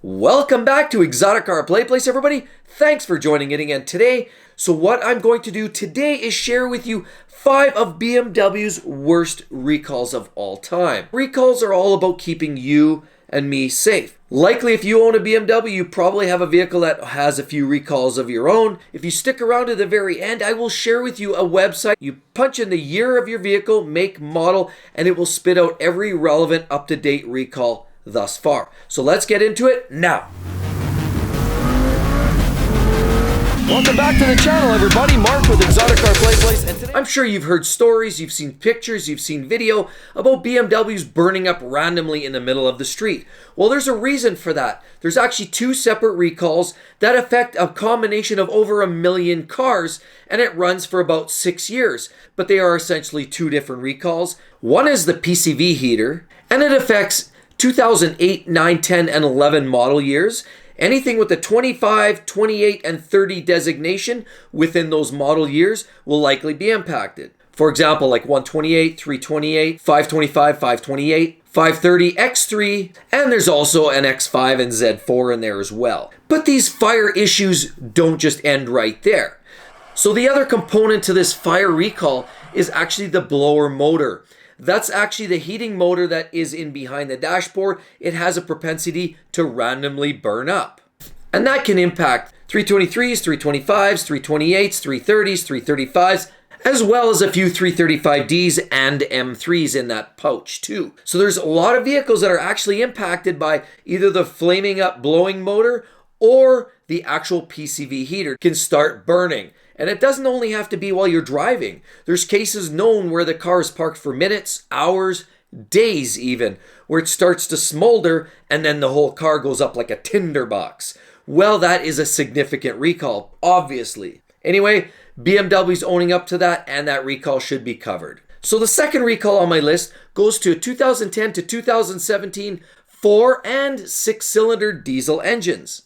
Welcome back to Exotic Car Play Place, everybody. Thanks for joining in again today. So what I'm going to do today is share with you 5 of BMW's worst recalls of all time. Recalls are all about keeping you and me safe. Likely, if you own a BMW, you probably have a vehicle that has a few recalls of your own. If you stick around to the very end, I will share with you a website. You punch in the year of your vehicle, make, model, and it will spit out every relevant, up-to-date recall thus far. So let's get into it now. Welcome back to the channel, everybody. Mark with Exotic Car Play Place, and today I'm sure you've heard stories, you've seen pictures, you've seen video about BMWs burning up randomly in the middle of the street. Well, there's a reason for that. There's actually 2 separate recalls that affect a combination of over 1 million cars, and it runs for about 6 years. But they are essentially 2 different recalls. One is the PCV heater, and it affects 2008, 9, 10, and 11 model years. Anything with the 25, 28, and 30 designation within those model years will likely be impacted. For example, like 128, 328, 525, 528, 530, X3, and there's also an X5 and Z4 in there as well. But these fire issues don't just end right there. So the other component to this fire recall is actually the blower motor. That's actually the heating motor that is in behind the dashboard. It has a propensity to randomly burn up. And that can impact 323s, 325s, 328s, 330s, 335s, as well as a few 335Ds and M3s in that pouch too. So there's a lot of vehicles that are actually impacted by either the flaming up blowing motor or the actual PCV heater can start burning. And it doesn't only have to be while you're driving. There's cases known where the car is parked for minutes, hours, days even, where it starts to smolder and then the whole car goes up like a tinderbox. Well, that is a significant recall, obviously. Anyway, BMW's owning up to that, and that recall should be covered. So the second recall on my list goes to 2010 to 2017 4- and 6-cylinder diesel engines.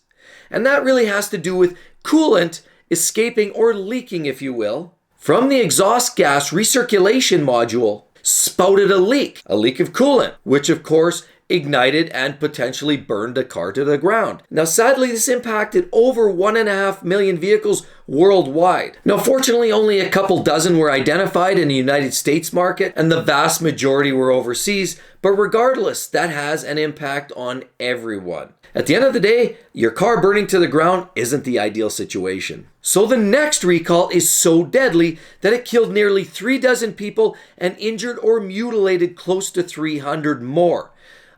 And that really has to do with coolant escaping or leaking, if you will, from the exhaust gas recirculation module spouted a leak of coolant, which of course ignited and potentially burned the car to the ground. Now, sadly, this impacted over 1.5 million vehicles worldwide. Now, fortunately, only a couple dozen were identified in the United States market, and the vast majority were overseas. But regardless, that has an impact on everyone. At the end of the day, your car burning to the ground isn't the ideal situation. So the next recall is so deadly that it killed nearly 36 people and injured or mutilated close to 300 more.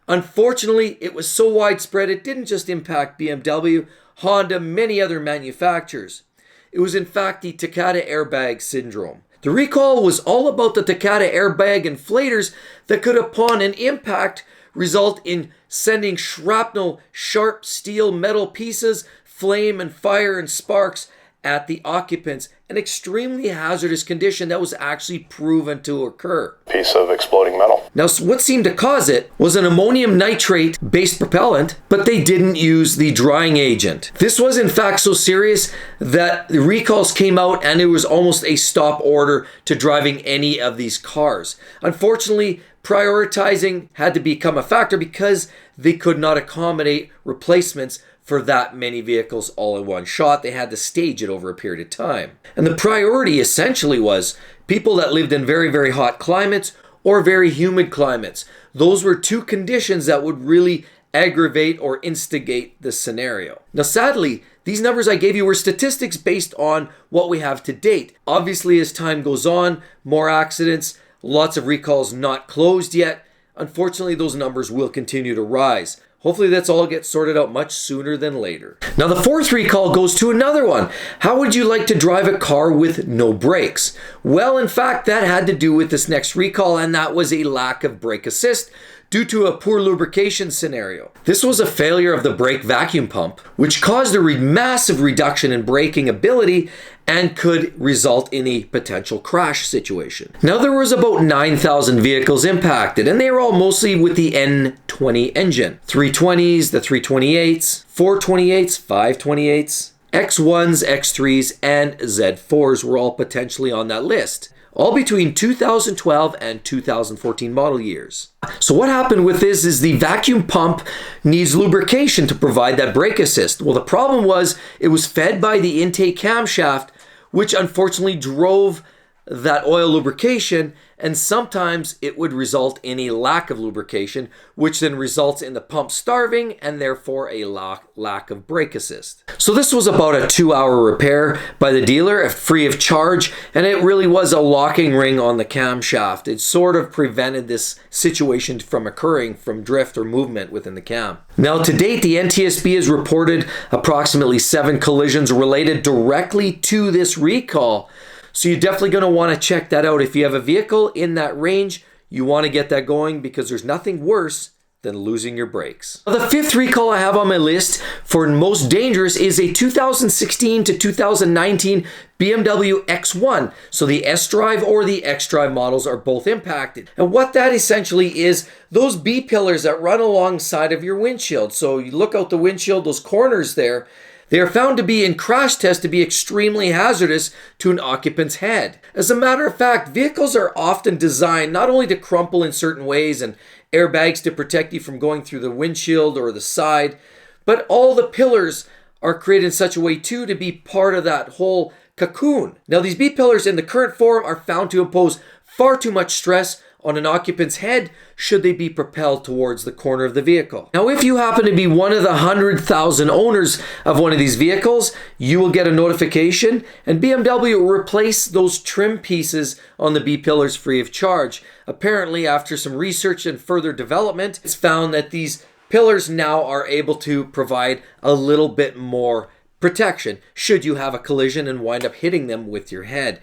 Unfortunately, it was so widespread it didn't just impact BMW, Honda, many other manufacturers. It was in fact the Takata airbag syndrome. The recall was all about the Takata airbag inflators that could, upon an impact, result in sending shrapnel, sharp steel metal pieces, flame and fire and sparks at the occupants, an extremely hazardous condition that was actually proven to occur. Piece of exploding metal. Now, what seemed to cause it was an ammonium nitrate-based propellant, but they didn't use the drying agent. This was in fact so serious that the recalls came out and it was almost a stop order to driving any of these cars. Unfortunately, prioritizing had to become a factor because they could not accommodate replacements for that many vehicles all in one shot. They had to stage it over a period of time. And the priority essentially was people that lived in very, very hot climates or very humid climates. Those were 2 conditions that would really aggravate or instigate the scenario. Now, sadly, these numbers I gave you were statistics based on what we have to date. Obviously, as time goes on, more accidents, lots of recalls not closed yet. Unfortunately, those numbers will continue to rise. Hopefully that's all gets sorted out much sooner than later. Now the 4th recall goes to another one. How would you like to drive a car with no brakes? Well, in fact, that had to do with this next recall, and that was a lack of brake assist due to a poor lubrication scenario. This was a failure of the brake vacuum pump, which caused a massive reduction in braking ability and could result in a potential crash situation. Now, there was about 9,000 vehicles impacted, and they were all mostly with the N20 engine. 320s, the 328s, 428s, 528s, X1s, X3s, and Z4s were all potentially on that list. all between 2012 and 2014 model years. So what happened with this is the vacuum pump needs lubrication to provide that brake assist. Well, the problem was it was fed by the intake camshaft, which unfortunately drove that oil lubrication, and sometimes it would result in a lack of lubrication, which then results in the pump starving and therefore a lack of brake assist. So this was about a 2-hour repair by the dealer, free of charge, and it really was a locking ring on the camshaft. It sort of prevented this situation from occurring from drift or movement within the cam. Now to date, the NTSB has reported approximately 7 collisions related directly to this recall. So you're definitely going to want to check that out. If you have a vehicle in that range, you want to get that going because there's nothing worse than losing your brakes. The 5th recall I have on my list for most dangerous is a 2016 to 2019 BMW X1. So the S-Drive or the X-Drive models are both impacted. And what that essentially is, those B-pillars that run alongside of your windshield. So you look out the windshield, those corners there, they are found to be in crash tests to be extremely hazardous to an occupant's head. As a matter of fact, vehicles are often designed not only to crumple in certain ways and airbags to protect you from going through the windshield or the side, but all the pillars are created in such a way too to be part of that whole cocoon. Now these B-pillars in the current form are found to impose far too much stress on an occupant's head should they be propelled towards the corner of the vehicle. Now, if you happen to be one of the 100,000 owners of one of these vehicles, you will get a notification, and BMW will replace those trim pieces on the B-pillars free of charge. Apparently, after some research and further development, it's found that these pillars now are able to provide a little bit more protection should you have a collision and wind up hitting them with your head.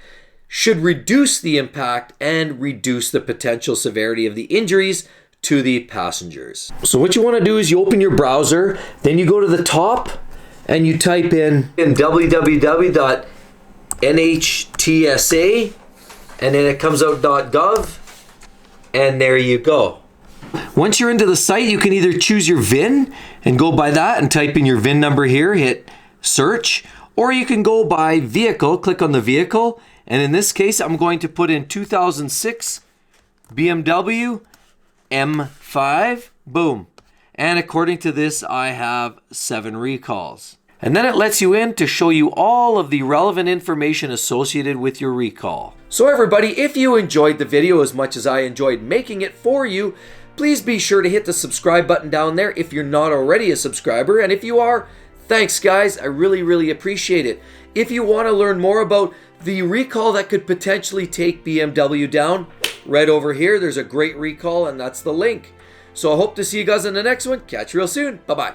Should reduce the impact and reduce the potential severity of the injuries to the passengers. So what you want to do is you open your browser, then you go to the top and you type in www.nhtsa, and then it comes out .gov, and there you go. Once you're into the site, you can either choose your VIN and go by that and type in your VIN number here, hit search, or you can go by vehicle, click on the vehicle, and in this case, I'm going to put in 2006 BMW M5, boom. And according to this, I have 7 recalls. And then it lets you in to show you all of the relevant information associated with your recall. So everybody, if you enjoyed the video as much as I enjoyed making it for you, please be sure to hit the subscribe button down there if you're not already a subscriber. And if you are, thanks guys, I really appreciate it. If you want to learn more about the recall that could potentially take BMW down, right over here, there's a great recall and that's the link. So I hope to see you guys in the next one. Catch you real soon. Bye-bye.